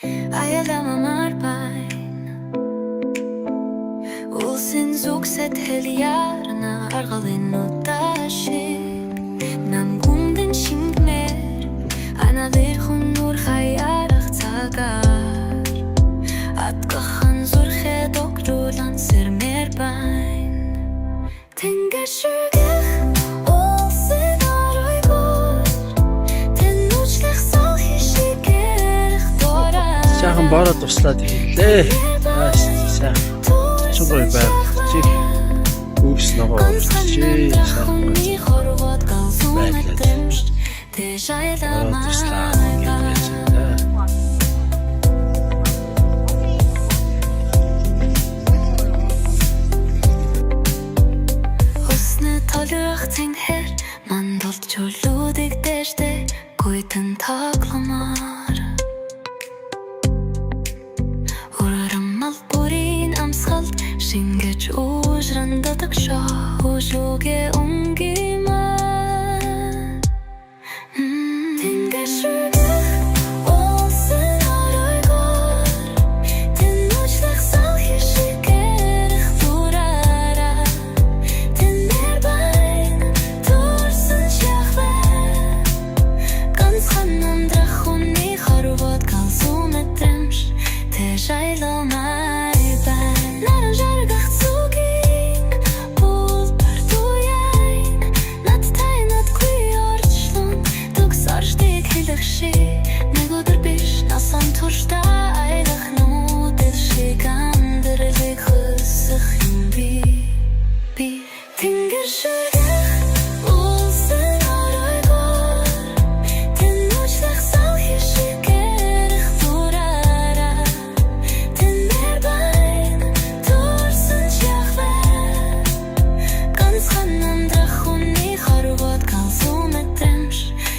Ayalamamar bain Ulsin zugset heljarna Argalin utashik Nam gumden shingmer Anadir hunur hayarach tagar Atgahan zurche dokrulan sirmer bain Tengar shugach Ulsin aroygor Ten uчлах salhishikерх dora Сайхан бороо туслаад хэллээ. Сайхан чугой байгачих. Үс нөгөө чи сайхан Husne толгойх цэнхэр мандалд чөлөөдөг дээртэй гуйтан тагламаар Урармал бүрийн амсгалд шингэж уужрандадаг шоо Ужуге